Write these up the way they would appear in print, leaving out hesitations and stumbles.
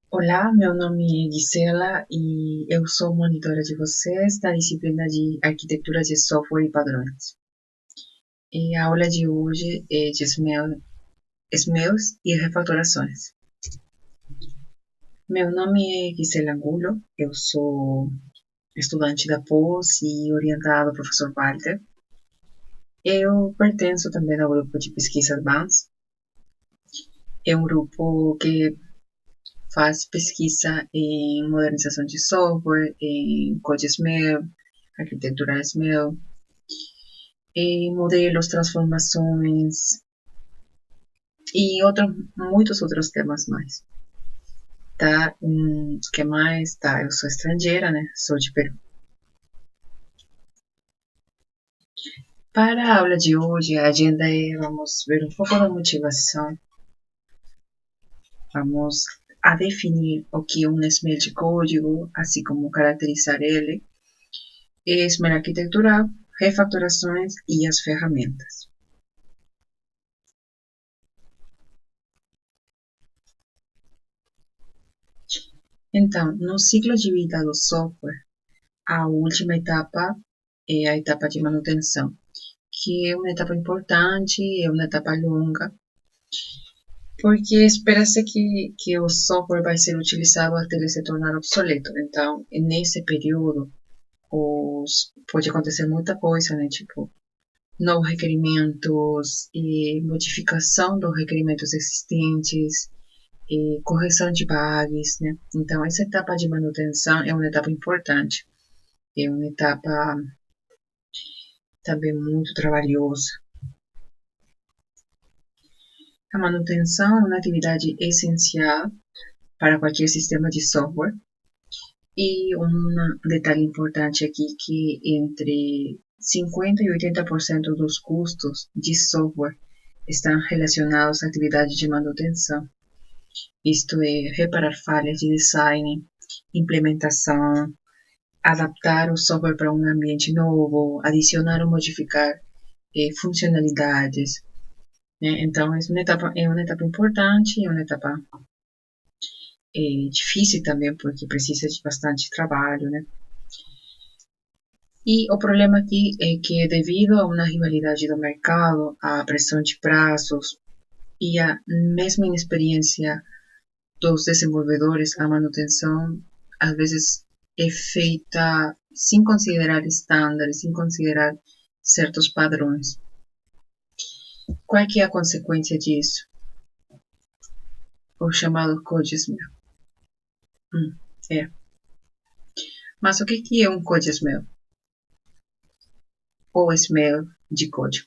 Olá, meu nome é Gisela e eu sou monitora de vocês da disciplina de Arquitetura de Software e Padrões. E a aula de hoje é de smells e refatorações. Meu nome é Gisela Angulo, eu sou estudante da pós e orientada ao professor Walter. Eu pertenço também ao grupo de pesquisa Advanced. É um grupo que faz pesquisa em modernização de software, em code SMEL, arquitetura SMEL, modelos, transformações e muitos outros temas mais. Tá? Que mais? Tá, eu sou estrangeira, né? Sou de Peru. Para a aula de hoje, a agenda vamos ver um pouco da motivação, vamos a definir o que é um SML de código, assim como caracterizar ele, SML arquitetural, refatorações e as ferramentas. Então, no ciclo de vida do software, a última etapa é a etapa de manutenção, que é uma etapa importante, é uma etapa longa, porque espera-se que o software vai ser utilizado até ele se tornar obsoleto. Então, nesse período, pode acontecer muita coisa, né? Tipo, novos requerimentos, modificação dos requerimentos existentes, correção de bugs, né? Então, essa etapa de manutenção é uma etapa importante, é uma etapa também muito trabalhosa. A manutenção é uma atividade essencial para qualquer sistema de software. E um detalhe importante aqui que entre 50% e 80% dos custos de software estão relacionados à atividade de manutenção. Isto é, reparar falhas de design, implementação, adaptar o software para um ambiente novo, adicionar ou modificar funcionalidades. Né? Então, é uma etapa importante, é uma etapa difícil também, porque precisa de bastante trabalho, né? E o problema aqui é que, devido a uma rivalidade do mercado, a pressão de prazos e a mesma inexperiência dos desenvolvedores, a manutenção às vezes é feita sem considerar estándares, sem considerar certos padrões. Qual é que é a consequência disso? O chamado code SMEL. É. Mas o que é um code SMEL? Ou SMEL de código?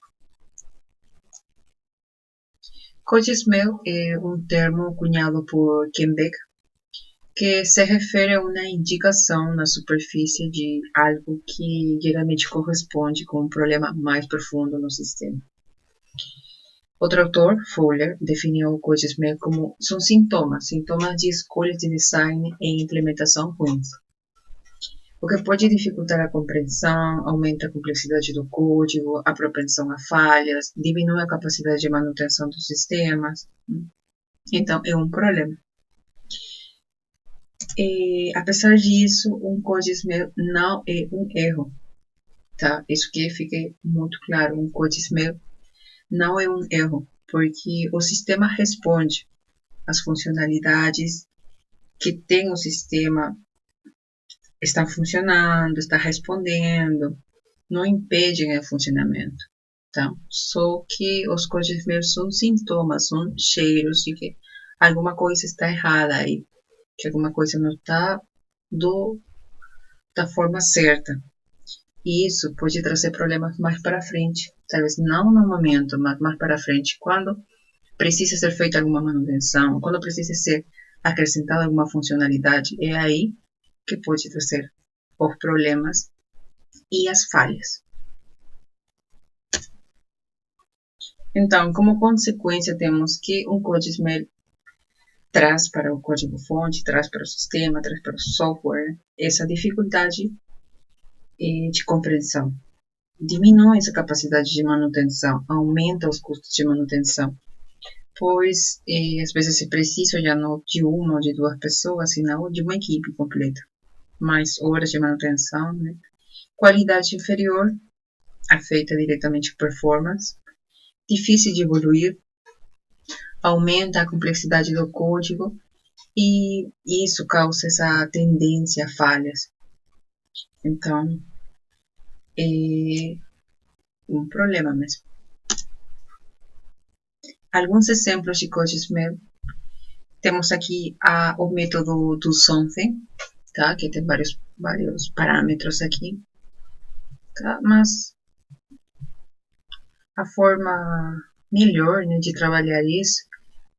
Code SMEL é um termo cunhado por Ken Beck, que se refere a uma indicação na superfície de algo que geralmente corresponde com um problema mais profundo no sistema. Outro autor, Fowler, definiu o code SMEL como são sintomas de escolhas de design e implementação ruins, o que pode dificultar a compreensão, aumenta a complexidade do código, a propensão a falhas, diminui a capacidade de manutenção dos sistemas. Então, é um problema. Apesar disso, um code SMEL não é um erro, tá? Isso que fique muito claro, um code SMEL não é um erro, porque o sistema responde às funcionalidades que tem o sistema, está funcionando, está respondendo, não impedem o funcionamento, tá? Só que os códigos SMEL são sintomas, são cheiros de que alguma coisa está errada aí, que alguma coisa não está da forma certa. E isso pode trazer problemas mais para frente, talvez não no momento, mas mais para frente, quando precisa ser feita alguma manutenção, quando precisa ser acrescentada alguma funcionalidade, é aí que pode trazer os problemas e as falhas. Então, como consequência, temos que um código SMEL traz para o código-fonte, traz para o sistema, traz para o software essa dificuldade de compreensão. Diminui essa capacidade de manutenção, aumenta os custos de manutenção, pois às vezes é preciso já não de uma ou de duas pessoas, senão de uma equipe completa. Mais horas de manutenção, né? Qualidade inferior, afeta diretamente a performance, difícil de evoluir, aumenta a complexidade do código e isso causa essa tendência a falhas. Então, é um problema mesmo. Alguns exemplos de CodeSmell. Temos aqui o método do something, tá? Que tem vários parâmetros aqui, tá? Mas a forma melhor, né, de trabalhar isso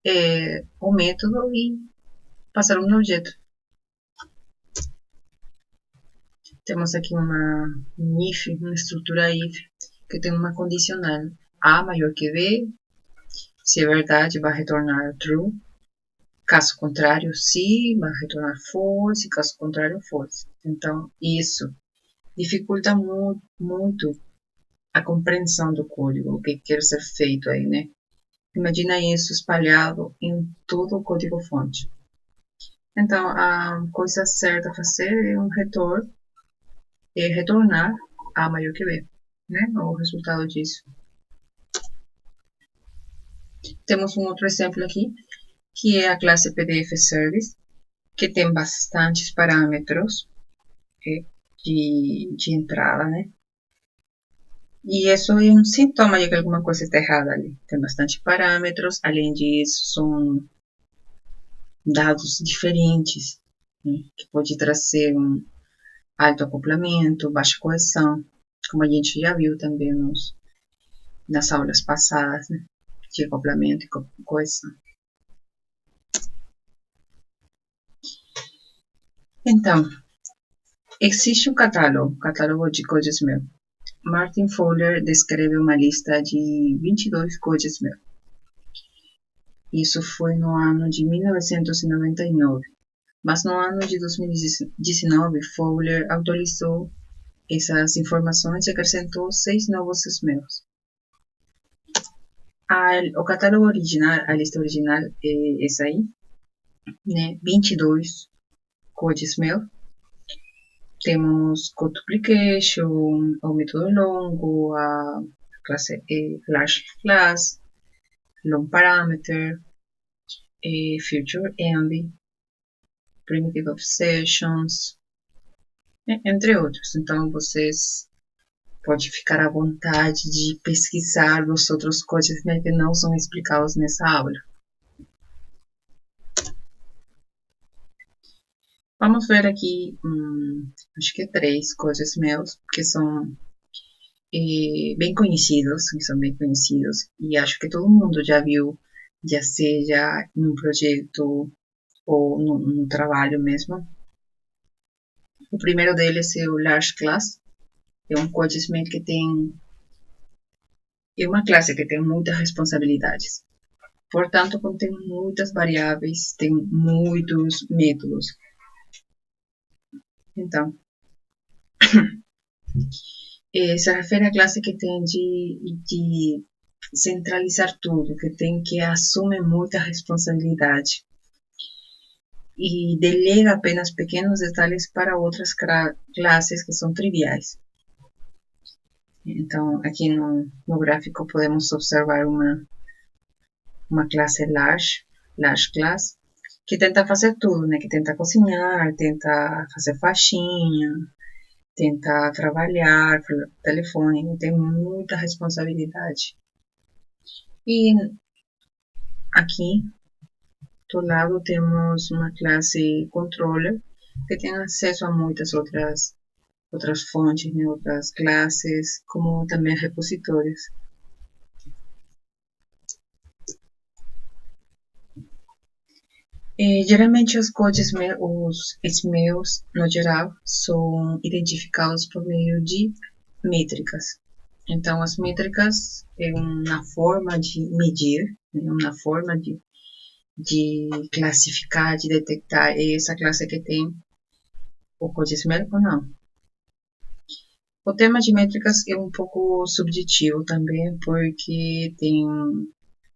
é o método e passar um objeto. Temos aqui uma if, uma estrutura if, que tem uma condicional A maior que B. Se é verdade, vai retornar true. Caso contrário, sim, vai retornar false. Caso contrário, false. Então, isso dificulta muito a compreensão do código, o que quer ser feito aí, né? Imagina isso espalhado em todo o código-fonte. Então, a coisa certa a fazer é retornar A maior que B, né? O resultado disso. Temos um outro exemplo aqui, que é a classe PDF Service, que tem bastantes parâmetros de entrada, né? E isso é um sintoma de que alguma coisa está errada ali. Tem bastante parâmetros, além disso, são dados diferentes, né? Que pode trazer um alto acoplamento, baixa correção, como a gente já viu também nas aulas passadas, né? De acoplamento e correção. Então, existe um catálogo de CodeSmell. Martin Fowler descreve uma lista de 22 CodeSmell. Isso foi no ano de 1999. Mas no ano de 2019, Fowler atualizou essas informações e acrescentou 6 novos smells. O catálogo original, a lista original é essa aí, né? 22 CodeSmell. Temos Code Duplication, o método longo, a classe Large Class, Long Parameter, Future Envy, Primitive Obsessions, entre outros. Então, vocês podem ficar à vontade de pesquisar os outros códigos que não são explicados nessa aula. Vamos ver aqui, acho que 3 códigos meus, que são bem conhecidos, e acho que todo mundo já viu, já seja num projeto ou no trabalho mesmo. O primeiro deles é o Large Class, é um código que é uma classe que tem muitas responsabilidades. Portanto, contém muitas variáveis, tem muitos métodos. Então, se refere à classe que tem de centralizar tudo, que assume muita responsabilidade e delega apenas pequenos detalhes para outras classes que são triviais. Então, aqui no gráfico podemos observar uma classe large class, que tenta fazer tudo, né? Que tenta cozinhar, tenta fazer faxina, tenta trabalhar pelo telefone, tem muita responsabilidade. E aqui do lado temos uma classe controller, que tem acesso a muitas outras fontes, né? Outras classes, como também repositórios. Geralmente os smells, no geral, são identificados por meio de métricas. Então, as métricas é uma forma de medir, uma forma de classificar, de detectar essa classe que tem o CodeSmell ou não. O tema de métricas é um pouco subjetivo também, porque tem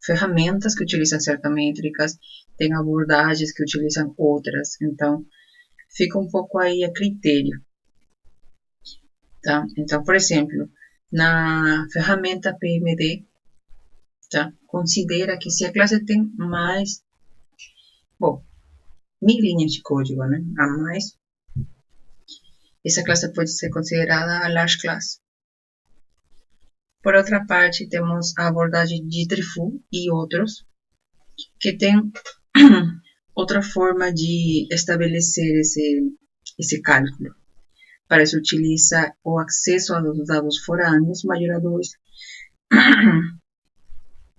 ferramentas que utilizam certas métricas, tem abordagens que utilizam outras. Então, fica um pouco aí a critério. Tá? Então, por exemplo, na ferramenta PMD, tá? Considera que se a classe tem mais, bom, 1000 linhas de código, né? A mais, essa classe pode ser considerada a large class. Por outra parte, temos a abordagem de Trifù e outros, que tem outra forma de estabelecer esse cálculo. Para isso, utiliza o acesso aos dados forâneos maior a 2,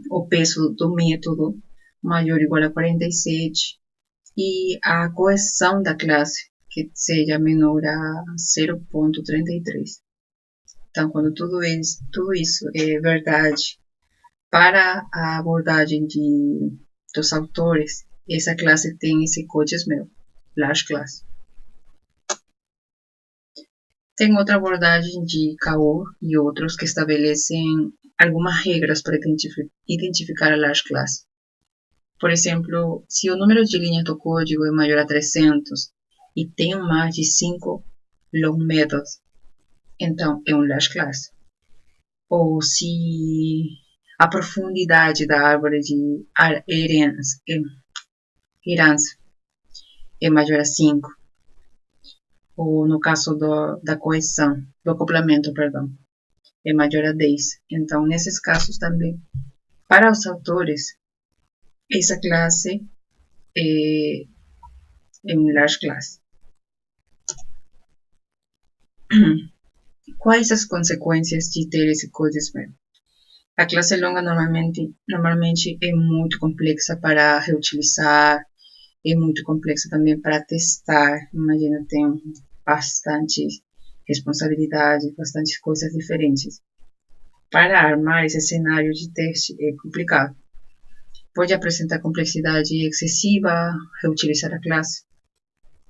o peso do método maior ou igual a 47 e a coesão da classe, que seja menor a 0,33. Então, quando tudo isso é verdade para a abordagem dos autores, essa classe tem esse código SMEL, large class. Tem outra abordagem de Kaur e outros que estabelecem algumas regras para identificar a large class. Por exemplo, se o número de linhas do código é maior a 300 e tem mais de 5 long methods, então é um large class. Ou se a profundidade da árvore de herança é maior a 5, ou no caso da coesão, do acoplamento, perdão, é maior a 10. Então, nesses casos também, para os autores, essa classe é um large class. Quais as consequências de ter esse código SMEL? A classe longa normalmente é muito complexa para reutilizar, é muito complexa também para testar. Imagina, tem bastante responsabilidade, bastante coisas diferentes. Para armar esse cenário de teste é complicado. Pode apresentar complexidade excessiva, reutilizar a classe.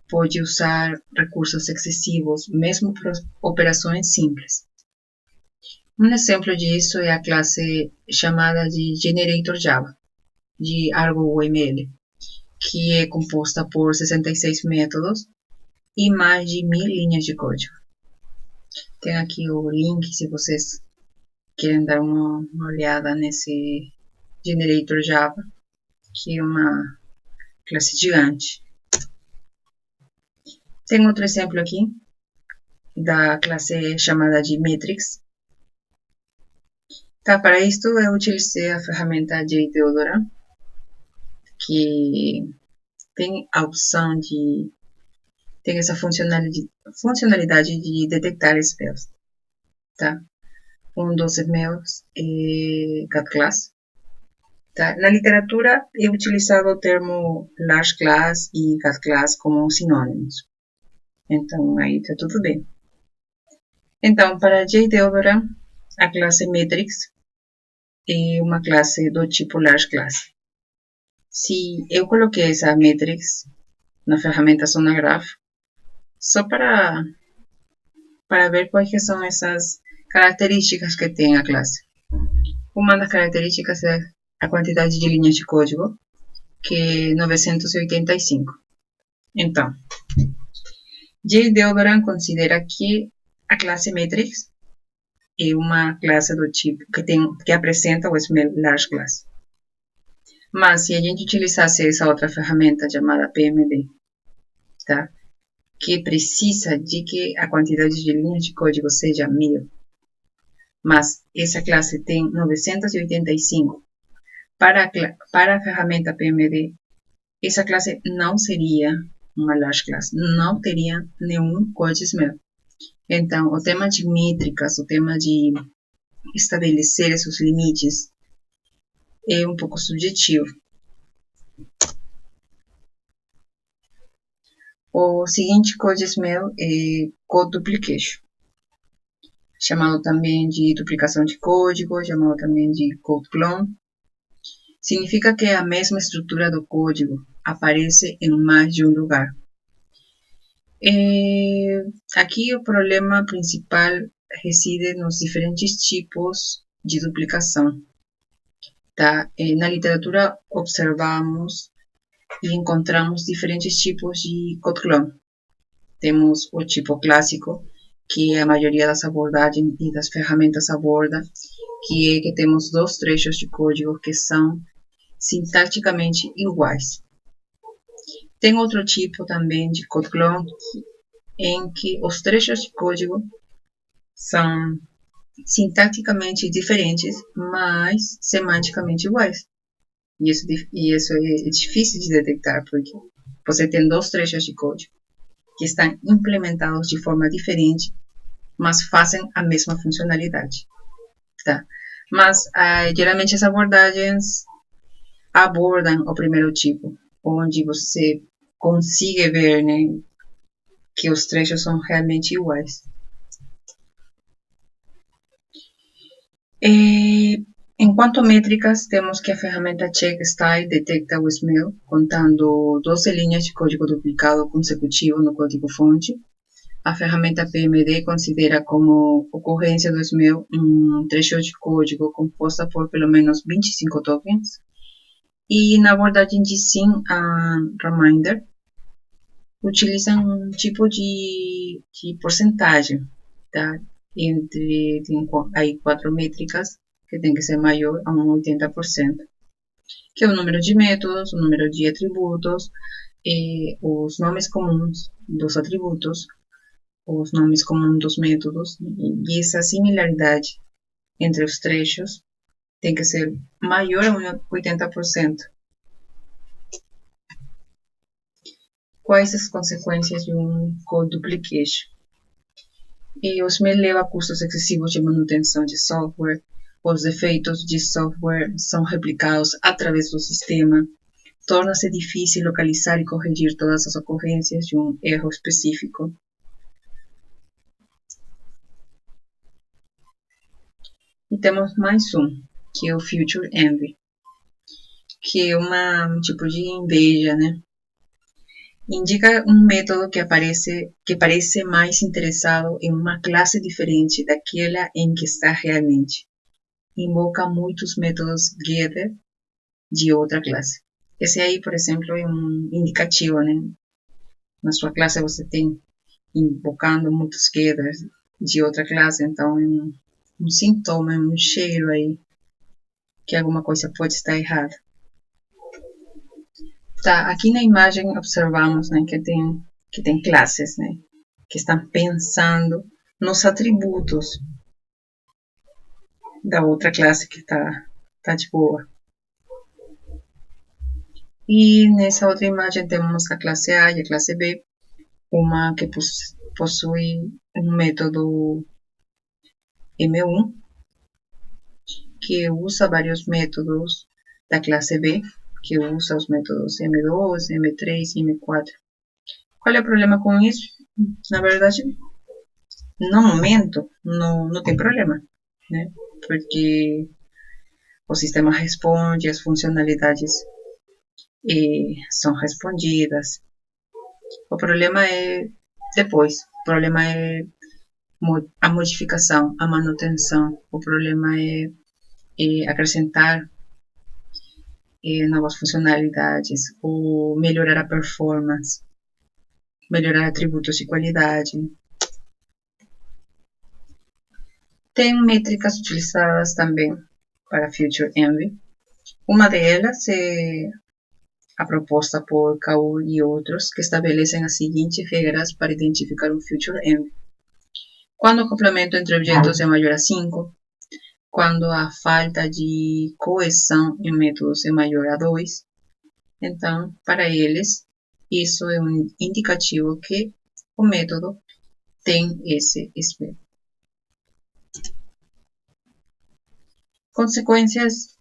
Pode usar recursos excessivos, mesmo para operações simples. Um exemplo disso é a classe chamada de Generator Java, de Argo UML, que é composta por 66 métodos e mais de 1000 linhas de código. Tem aqui o link se vocês querem dar uma olhada nesse Generator Java, que é uma classe gigante. Tem outro exemplo aqui da classe chamada de Matrix. Tá, para isto eu utilizei a ferramenta JTeodora, que tem a opção de tem essa funcionalidade de detectar spells, tá? Um dos meus é cat class. Tá? Na literatura é utilizado o termo large class e cat class como sinônimos. Então aí tá tudo bem. Então, para JTeodora, a classe Matrix é uma classe do tipo large class. Se eu coloquei essa Matrix na ferramenta Sonagraph, só para ver quais são essas características que tem a classe. Uma das características é a quantidade de linhas de código, que é 985. Então, JDeodoran considera que a classe Matrix é uma classe do tipo que apresenta o SMEL large class. Mas se a gente utilizasse essa outra ferramenta chamada PMD, tá? Que precisa de que a quantidade de linhas de código seja 1000, mas essa classe tem 985. Para a ferramenta PMD, essa classe não seria uma large class, não teria nenhum código SMEL. Então, o tema de métricas, o tema de estabelecer esses limites é um pouco subjetivo. O seguinte código SMEL é Code Duplication, chamado também de duplicação de código, chamado também de Code Clone. Significa que a mesma estrutura do código aparece em mais de um lugar. Aqui o problema principal reside nos diferentes tipos de duplicação. tá? Na literatura observamos e encontramos diferentes tipos de code clone. Temos o tipo clássico, que a maioria das abordagens e das ferramentas aborda, que é que temos dois trechos de código que são sintaticamente iguais. Tem outro tipo também de code clone em que os trechos de código são sintaticamente diferentes, mas semanticamente iguais. E isso é difícil de detectar, porque você tem dois trechos de código que estão implementados de forma diferente, mas fazem a mesma funcionalidade. Tá? Mas, geralmente, as abordagens abordam o primeiro tipo, onde você consiga ver, né, que os trechos são realmente iguais. Enquanto métricas, temos que a ferramenta checkstyle detecta o smell, contando 12 linhas de código duplicado consecutivo no código-fonte. A ferramenta PMD considera como ocorrência do smell um trecho de código composta por pelo menos 25 tokens. E na abordagem de Sim Reminder, utilizam um tipo de porcentagem, tá? Tem aí 4 métricas que tem que ser maior a 80%, que é o número de métodos, o número de atributos, os nomes comuns dos atributos, os nomes comuns dos métodos, e essa similaridade entre os trechos tem que ser maior a 80%. Quais as consequências de um code duplication? O SME leva a custos excessivos de manutenção de software, os defeitos de software são replicados através do sistema, torna-se difícil localizar e corrigir todas as ocorrências de um erro específico. E temos mais um, que é o Future Envy, que é um tipo de inveja, né? Indica um método que parece mais interessado em uma classe diferente daquela em que está realmente. Invoca muitos métodos getter de outra classe. Esse aí, por exemplo, é um indicativo, né? Na sua classe você tem invocando muitos getters de outra classe, então é um sintoma, é um cheiro aí que alguma coisa pode estar errada. Tá, aqui na imagem observamos, né, que tem classes, né, que estão pensando nos atributos da outra classe que tá de boa. E nessa outra imagem temos a classe A e a classe B, uma que possui um método M1, que usa vários métodos da classe B, que usa os métodos M2, M3 e M4. Qual é o problema com isso? Na verdade, no momento, não tem problema, né? Porque o sistema responde, as funcionalidades são respondidas. O problema é depois. O problema é a modificação, a manutenção. O problema é acrescentar novas funcionalidades, ou melhorar a performance, melhorar atributos de qualidade. Tem métricas utilizadas também para Future Envy. Uma delas é a proposta por Kaur e outros, que estabelecem as seguintes regras para identificar um Future Envy. Quando o complemento entre objetos é maior a 5, quando a falta de coesão em métodos é maior a 2, então, para eles, isso é um indicativo que o método tem esse espelho. Consequências,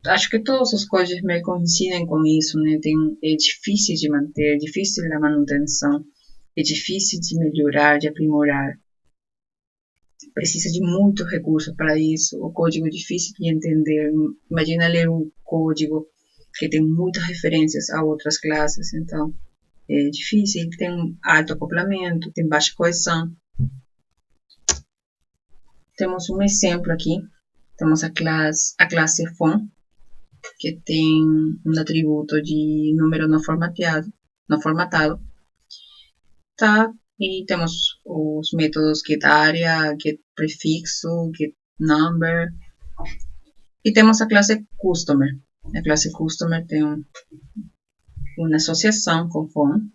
acho que todos os códigos me coincidem com isso, né? É difícil de manter, é difícil a manutenção, é difícil de melhorar, de aprimorar. Precisa de muito recurso para isso, o código é difícil de entender. Imagina ler um código que tem muitas referências a outras classes, então é difícil, tem alto acoplamento, tem baixa coesão. Temos um exemplo aqui, temos a classe Phone, que tem um atributo de número não formatado, tá? E temos os métodos getArea, getPrefixo, getNumber, e temos a classe Customer. A classe Customer tem uma associação com phone,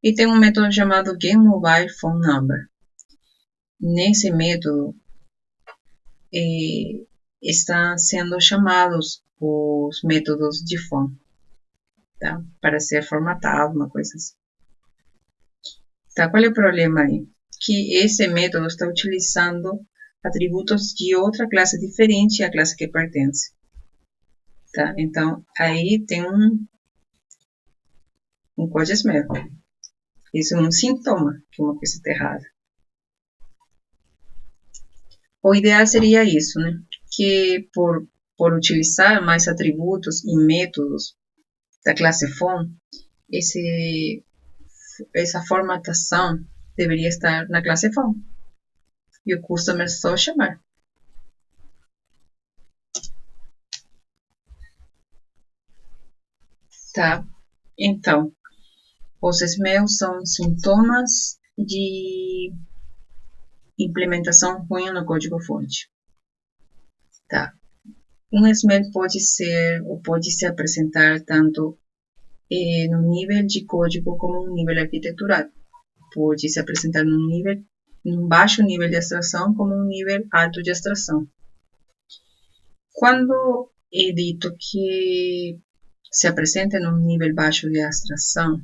e tem um método chamado getMobilePhoneNumber. Nesse método, estão sendo chamados os métodos de phone, tá? Para ser formatado, uma coisa assim. Tá? Qual é o problema aí? Que esse método está utilizando atributos de outra classe diferente à classe que pertence. Tá? Então, aí tem um code esmero. Isso é um sintoma que uma coisa está errada. O ideal seria isso, né? Que por utilizar mais atributos e métodos da classe phone, essa formatação deveria estar na classe phone. E o customer só chamar. Tá? Então, os SMEs são sintomas de implementação ruim no código-fonte. Tá? Um SME pode se apresentar tanto no nível de código como no nível arquitetural. Pode se apresentar num baixo nível de abstração como um nível alto de abstração. Quando é dito que se apresenta num nível baixo de abstração,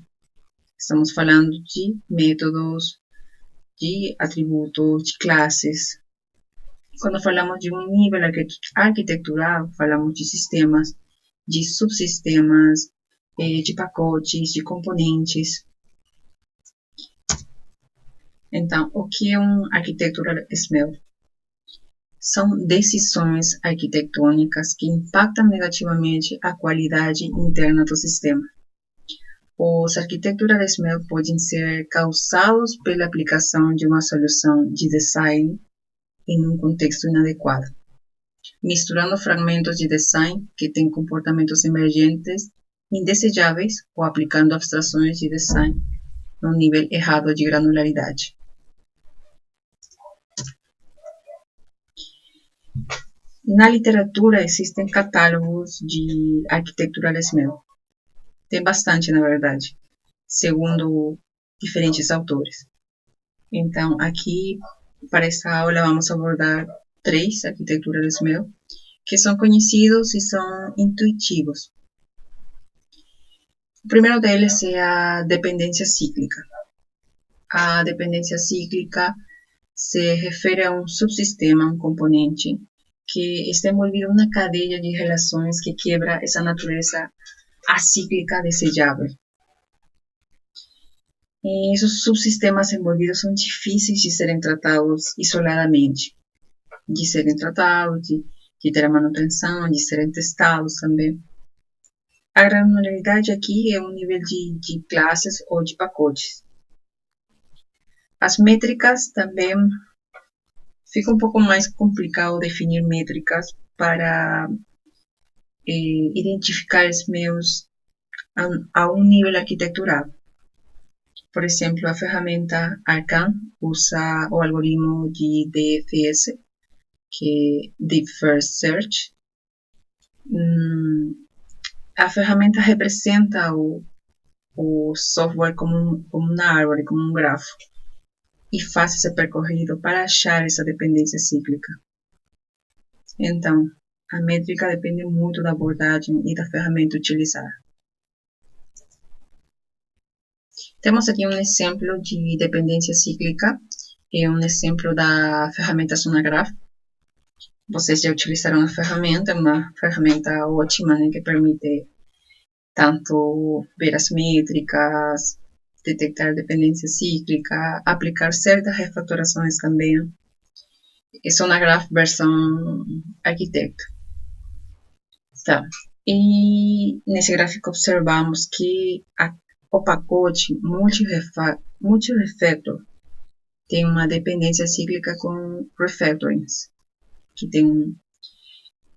estamos falando de métodos, de atributos, de classes. Quando falamos de um nível arquitetural, falamos de sistemas, de subsistemas, de pacotes, de componentes. Então, o que é um Architectural SMEL? São decisões arquitetônicas que impactam negativamente a qualidade interna do sistema. Os Architectural SMEL podem ser causados pela aplicação de uma solução de design em um contexto inadequado, misturando fragmentos de design que têm comportamentos emergentes indesejáveis ou aplicando abstrações de design num nível errado de granularidade. Na literatura existem catálogos de Architectural SMEL. Tem bastante, na verdade, segundo diferentes autores. Então, aqui, para esta aula, vamos abordar 3 Architectural SMEL, que são conhecidos e são intuitivos. O primeiro deles é a dependência cíclica. A dependência cíclica se refere a um subsistema, um componente, que está envolvido em uma cadeia de relações que quebra essa natureza acíclica desejável. E esses subsistemas envolvidos são difíceis de serem tratados isoladamente, de ter a manutenção, de serem testados também. A granularidade aqui é um nível de classes ou de pacotes. As métricas também fica um pouco mais complicado definir métricas para identificar SMEs a um nível arquitetural. Por exemplo, a ferramenta Arcan usa o algoritmo de DFS, que é Deep First Search. A ferramenta representa o software como uma árvore, como um grafo, e faz esse percorrido para achar essa dependência cíclica. Então, a métrica depende muito da abordagem e da ferramenta utilizada. Temos aqui um exemplo de dependência cíclica, é um exemplo da ferramenta Sonagraph. Vocês já utilizaram a ferramenta, é uma ferramenta ótima, né, que permite tanto ver as métricas, detectar dependência cíclica, aplicar certas refatorações também. É Sonagraph versão arquiteto. Tá. E nesse gráfico observamos que o pacote multi-refactor tem uma dependência cíclica com refactorings, que tem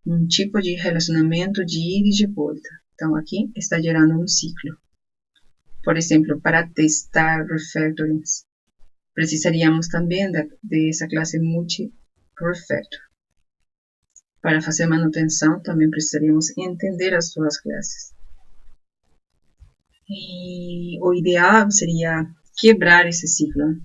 um tipo de relacionamento de ida e de volta. Então, aqui está gerando um ciclo. Por exemplo, para testar refactorings, precisaríamos também dessa classe multi-refactor. Para fazer manutenção, também precisaríamos entender as suas classes. E o ideal seria quebrar esse ciclo.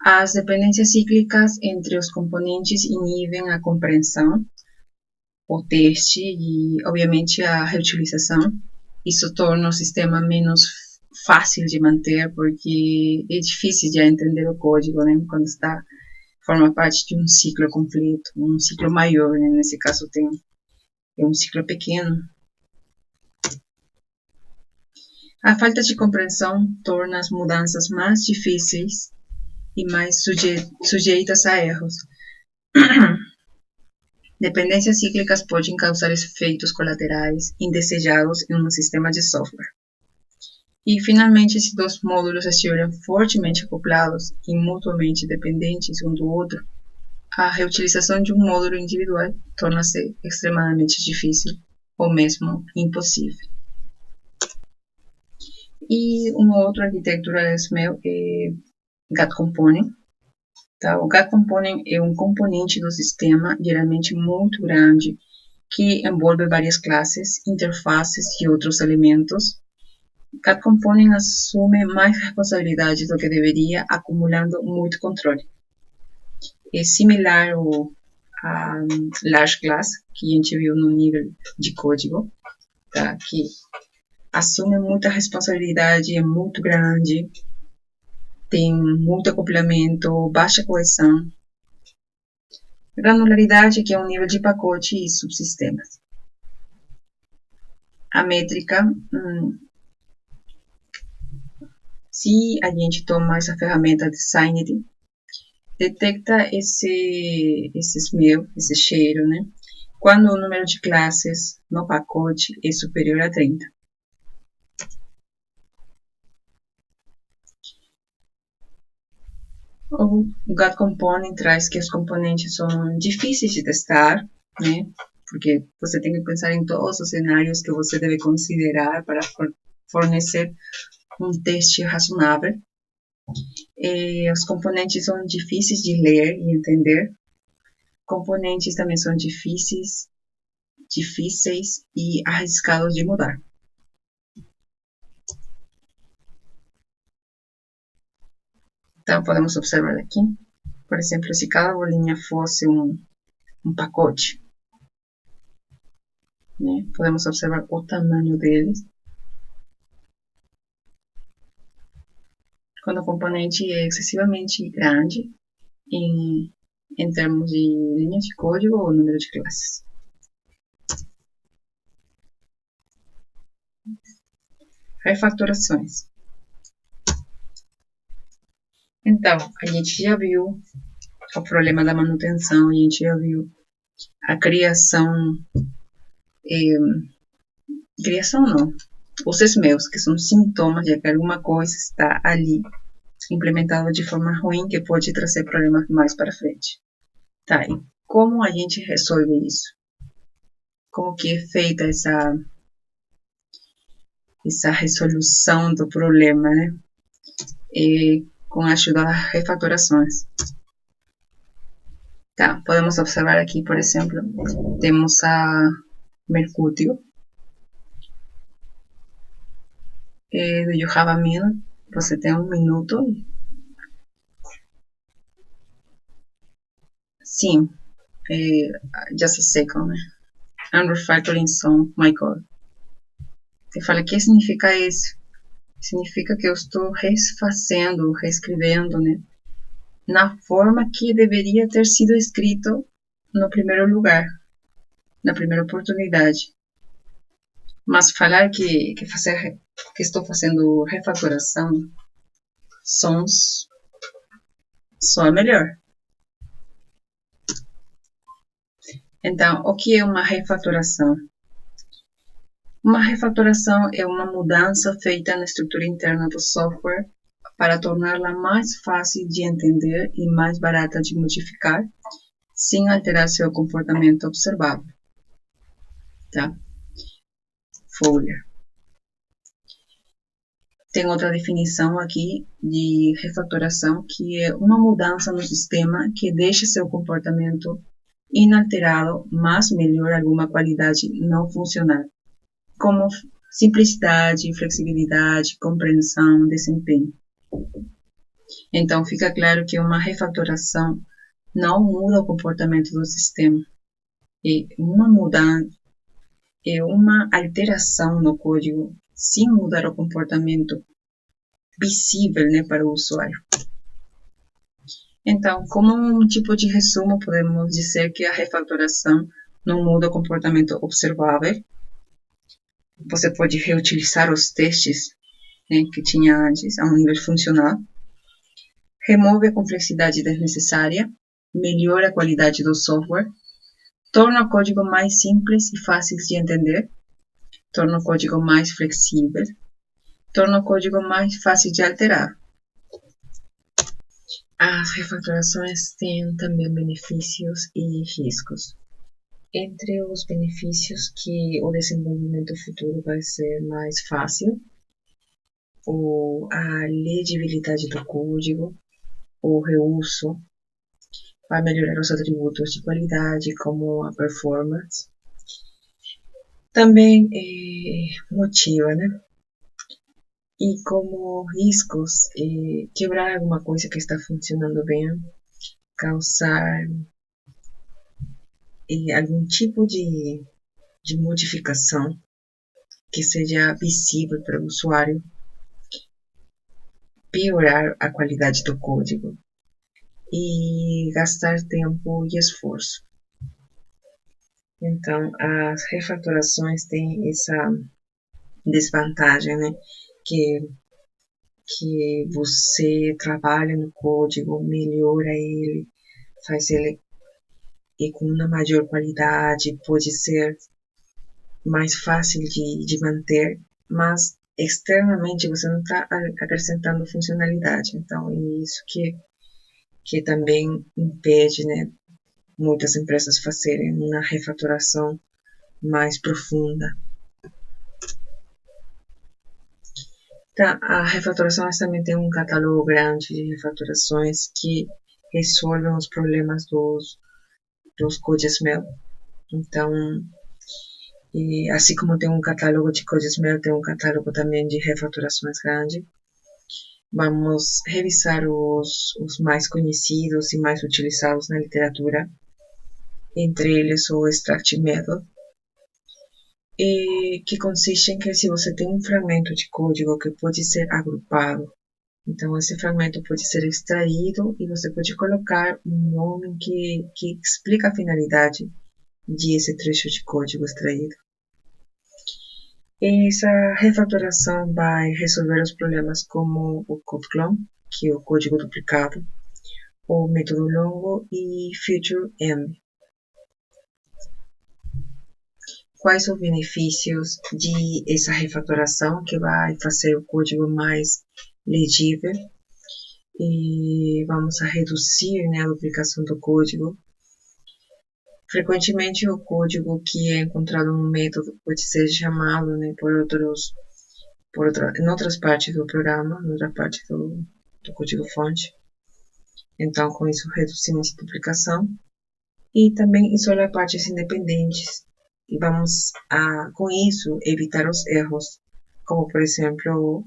As dependências cíclicas entre os componentes inibem a compreensão, o teste e, obviamente, a reutilização. Isso torna o sistema menos fácil de manter, porque é difícil de entender o código, né? Quando forma parte de um ciclo completo, um ciclo maior, né? Nesse caso é um ciclo pequeno. A falta de compreensão torna as mudanças mais difíceis e mais sujeitas a erros. Dependências cíclicas podem causar efeitos colaterais indesejados em um sistema de software. E, finalmente, se dois módulos estiverem fortemente acoplados e mutuamente dependentes um do outro, a reutilização de um módulo individual torna-se extremamente difícil ou mesmo impossível. E uma outra arquitetura da SMEL é GAT Component. Tá? O GAT Component é um componente do sistema, geralmente muito grande, que envolve várias classes, interfaces e outros elementos. GAT Component assume mais responsabilidade do que deveria, acumulando muito controle. É similar a Large Class, que a gente viu no nível de código, tá? Que assume muita responsabilidade, é muito grande, tem muito acoplamento, baixa coesão. Granularidade, que é um nível de pacote e subsistemas. A métrica, se a gente toma essa ferramenta Designed, detecta esse cheiro, né? Quando o número de classes no pacote é superior a 30. O GAT Component traz que os componentes são difíceis de testar, né? Porque você tem que pensar em todos os cenários que você deve considerar para fornecer um teste razoável. Os componentes são difíceis de ler e entender. Componentes também são difíceis e arriscados de mudar. Então, podemos observar aqui, por exemplo, se cada bolinha fosse um pacote, né? Podemos observar o tamanho deles. Quando o componente é excessivamente grande em termos de linhas de código ou número de classes. Refatorações. Então, a gente já viu o problema da manutenção, a gente já viu a criação não, os SMELs, que são sintomas de que alguma coisa está ali implementada de forma ruim, que pode trazer problemas mais para frente. Tá, e como a gente resolve isso? Como que é feita essa resolução do problema, né? Com a ajuda das refatorações. Tá, podemos observar aqui, por exemplo, temos a Mercúrio, do You Have a Minute. Você tem um minuto. Sim, just a second, né? I'm refactoring some my code. Você fala, o que significa isso? Significa que eu estou refazendo, reescrevendo, né? Na forma que deveria ter sido escrito no primeiro lugar, na primeira oportunidade. Mas falar que estou fazendo refatoração só é melhor. Então, o que é uma refatoração? Uma refatoração é uma mudança feita na estrutura interna do software para torná-la mais fácil de entender e mais barata de modificar, sem alterar seu comportamento observável. Tá? Folha. Tem outra definição aqui de refatoração, que é uma mudança no sistema que deixa seu comportamento inalterado, mas melhora alguma qualidade não funcional, como simplicidade, flexibilidade, compreensão, desempenho. Então, fica claro que uma refatoração não muda o comportamento do sistema. É uma mudança, é uma alteração no código, sem mudar o comportamento visível, né, para o usuário. Então, como um tipo de resumo, podemos dizer que a refatoração não muda o comportamento observável. Você pode reutilizar os testes, né, que tinha antes, a um nível funcional. Remove a complexidade desnecessária, melhora a qualidade do software, torna o código mais simples e fácil de entender, torna o código mais flexível, torna o código mais fácil de alterar. As refatorações têm também benefícios e riscos. Entre os benefícios, que o desenvolvimento futuro vai ser mais fácil, a legibilidade do código, o reuso, vai melhorar os atributos de qualidade, como a performance. Também motiva, né? E como riscos, quebrar alguma coisa que está funcionando bem, causar algum tipo de modificação que seja visível para o usuário, piorar a qualidade do código e gastar tempo e esforço. Então, as refatorações têm essa desvantagem, né? Que você trabalha no código, melhora ele, faz ele e com uma maior qualidade, pode ser mais fácil de manter, mas externamente você não está acrescentando funcionalidade. Então, é isso que também impede, né, muitas empresas fazerem uma refatoração mais profunda. Tá, a refatoração também tem um catálogo grande de refatorações que resolvem os problemas dos CodeSmell. Então, assim como tem um catálogo de CodeSmell, tem um catálogo também de refatorações grande. Vamos revisar os mais conhecidos e mais utilizados na literatura, entre eles o Extract Method, que consiste em que se você tem um fragmento de código que pode ser agrupado, então esse fragmento pode ser extraído e você pode colocar um nome que explica a finalidade desse trecho de código extraído. Essa refatoração vai resolver os problemas como o code clone, que é o código duplicado, o método longo e feature M. Quais os benefícios de essa refatoração, que vai fazer o código mais legível e vamos a reduzir, né, a duplicação do código. Frequentemente o código que é encontrado no método pode ser chamado, né, em outras partes do programa, em outra parte do código fonte. Então, com isso reduzimos a duplicação e também isolar partes independentes. E vamos, com isso, evitar os erros, como, por exemplo,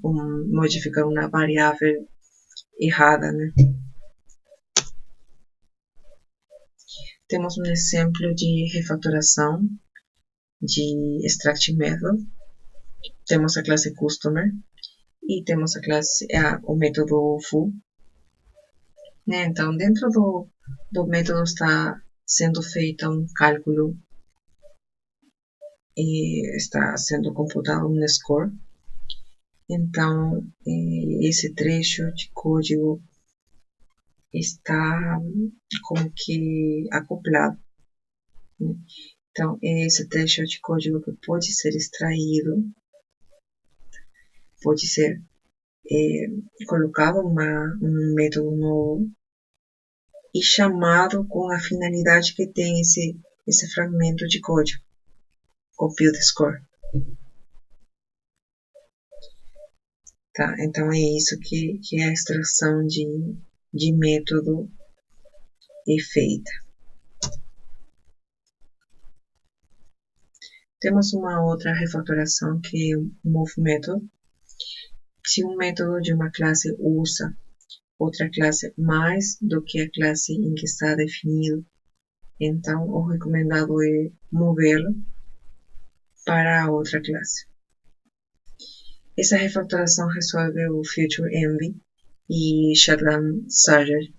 modificar uma variável errada, né? Temos um exemplo de refatoração de Extract Method. Temos a classe Customer e temos a classe, o método foo. Né? Então, dentro do método está sendo feito um cálculo e está sendo computado um score. Então, esse trecho de código está como que acoplado. Né? Então, esse trecho de código que pode ser extraído, pode ser colocava um método novo e chamado com a finalidade que tem esse fragmento de código, o build score. Tá? Então é isso que é a extração de método é feita. Temos uma outra refatoração que é o move method. Se um método de uma classe usa outra classe mais do que a classe em que está definido, então o recomendado é movê-lo para a outra classe. Essa refatoração resolve o Feature Envy e Shotgun Surgery.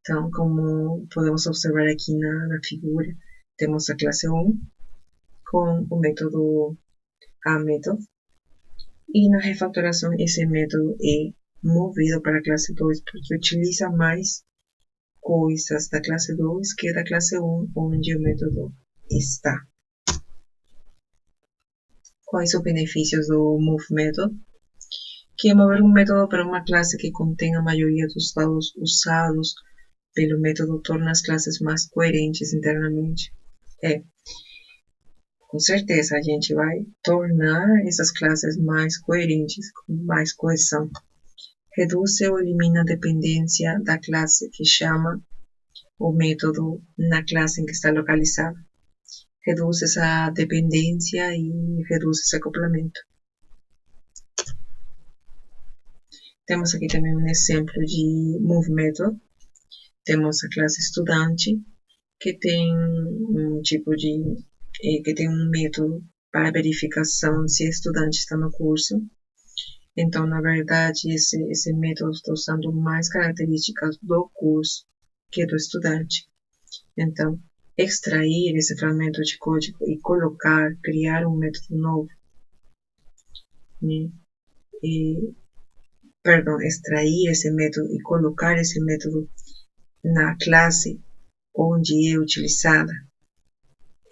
Então, como podemos observar aqui na figura, temos a classe 1 com o método aMethod, e na refatoração esse método é movido para a classe 2 porque utiliza mais coisas da classe 2 que da classe 1 onde o método está. Quais os benefícios do move method? Que mover um método para uma classe que contém a maioria dos dados usados pelo método torna as classes mais coerentes internamente. Com certeza a gente vai tornar essas classes mais coerentes, com mais coesão. Reduz ou elimina a dependência da classe que chama o método na classe em que está localizado. Reduz essa dependência e reduz esse acoplamento. Temos aqui também um exemplo de move method. Temos a classe estudante, que tem um tipo de que tem um método para verificação se o estudante está no curso. Então, na verdade, esse método está usando mais características do curso que do estudante. Então, extrair esse fragmento de código e criar um método novo, né? Extrair esse método e colocar esse método na classe onde é utilizada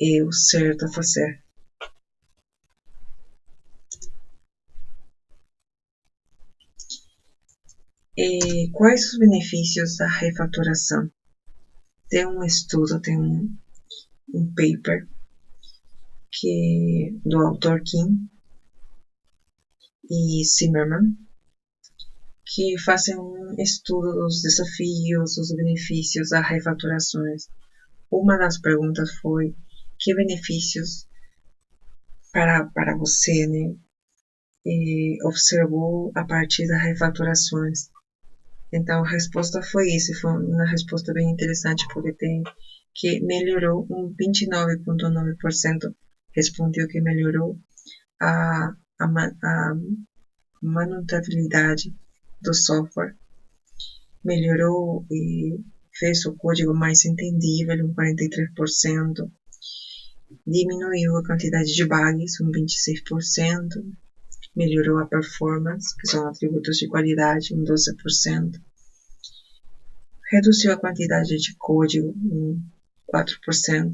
é o certo a fazer. Quais os benefícios da refatoração? Tem um estudo, tem um paper do autor Kim e Zimmerman, que fazem um estudo dos desafios, dos benefícios das refatorações. Uma das perguntas foi: que benefícios para você, né, observou a partir das refatorações? Então a resposta foi essa, foi uma resposta bem interessante, porque tem que melhorou 29,9%, respondeu que melhorou a manutabilidade do software, melhorou e fez o código mais entendível, 43%, diminuiu a quantidade de bugs, 26%, melhorou a performance, que são atributos de qualidade, 12%, reduziu a quantidade de código, 4%,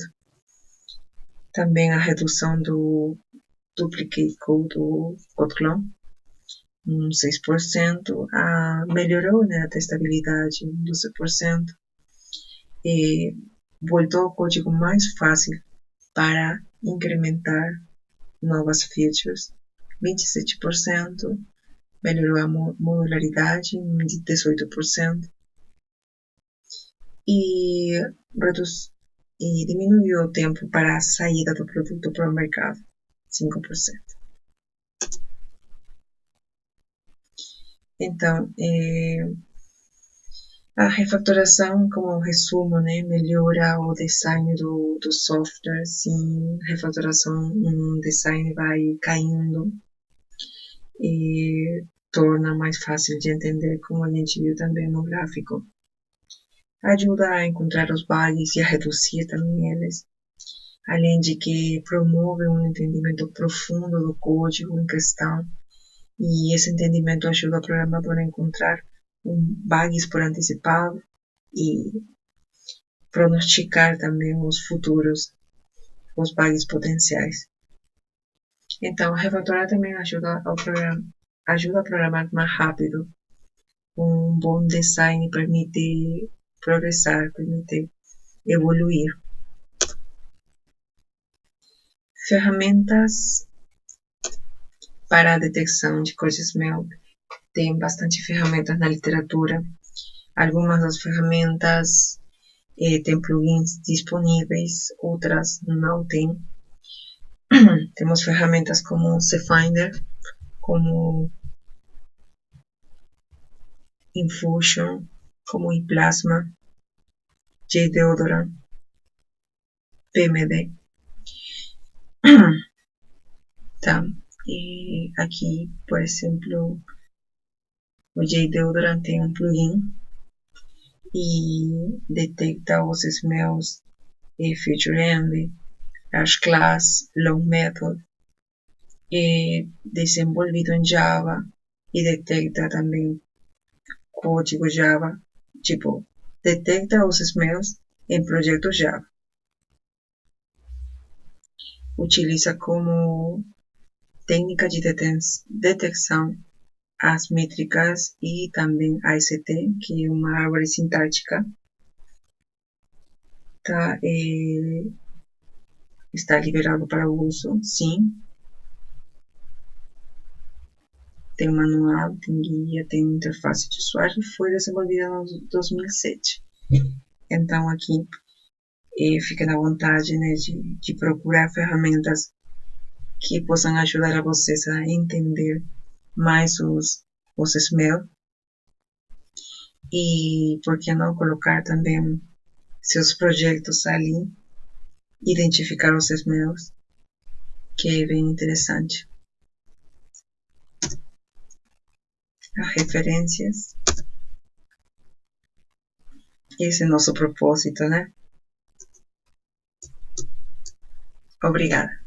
também a redução do duplicate code, do code clone, 6%, melhorou, né, a testabilidade, 12%, e voltou o código mais fácil para incrementar novas features, 27%, melhorou a modularidade, 18%, e diminuiu o tempo para a saída do produto para o mercado, 5%. Então, a refatoração, como resumo, né, melhora o design do software. Sim, refatoração, design vai caindo e torna mais fácil de entender, como a gente viu também no gráfico. Ajuda a encontrar os bugs e a reduzir também eles, além de que promove um entendimento profundo do código em questão, e esse entendimento ajuda o programador a encontrar bugs por anticipado e pronosticar também os futuros, os bugs potenciais. Então, a refatorar também ajuda ao ajuda a programar mais rápido. Um bom design permite progressar, permite evoluir. Ferramentas para a detecção de codesmel. Tem bastante ferramentas na literatura. Algumas das ferramentas têm plugins disponíveis, outras não têm. Temos ferramentas como CFinder, como Infusion, como iPlasma, JDeodorant, PMD. Tá? E aqui, por exemplo, o JDeodorant tem um plugin e detecta os smells Future Envy, Large Class, Low Method, desenvolvido em Java e detecta também código Java, tipo, detecta os smells em projetos Java. Utiliza como técnica de detecção as métricas e também a AST, que é uma árvore sintática. Tá, está liberado para uso, sim. Tem manual, tem guia, tem interface de usuário, foi desenvolvida em 2007. Então aqui fica na vontade, né, de procurar ferramentas que possam ajudar a vocês a entender mais os smells e por que não colocar também seus projetos ali, identificar os smells, que é bem interessante. As referências. Esse é nosso propósito, né? Obrigada.